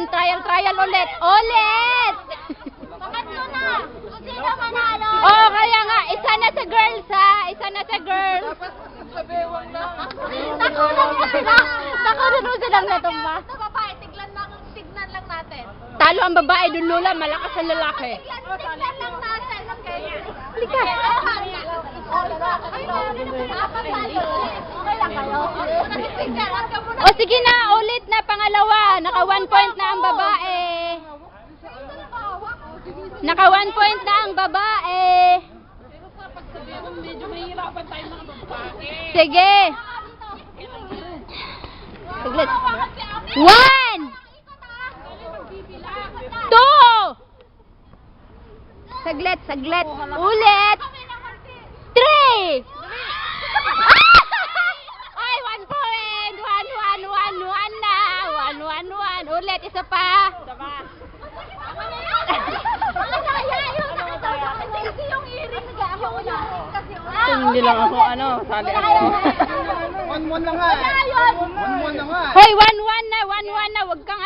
ngayon, trial ulit. Ulit! Pangatlo na. Kung sino manalo. Oh, kaya nga, isa na sa girls ha. Isa na sa girls. Nakunan mo silang natumba. Sa babae, tignan lang natin. Talo ang babae, dun Lula, malakas ang lalaki. Tignan lang natin, okay? Halika. Apat tayo. Okay lang kayo? O sige na, ulit na pangalawa. Naka 1 point na ang babae. Naka 1 point na ang babae. Sige. Saglit. 1 2 Saglit. Ulit. 3 Ay, 1 point. 1 na. 1. Ulit, isa pa. Hindi lang ako, sali ako. 1-1 na nga. 1-1 na nga. Hoy, 1-1 na. Huwag kang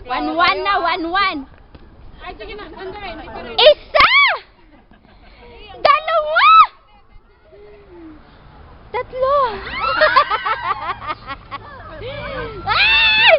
1-1 na, 1-1. Isa! Dalawa! Tatlo! Ay!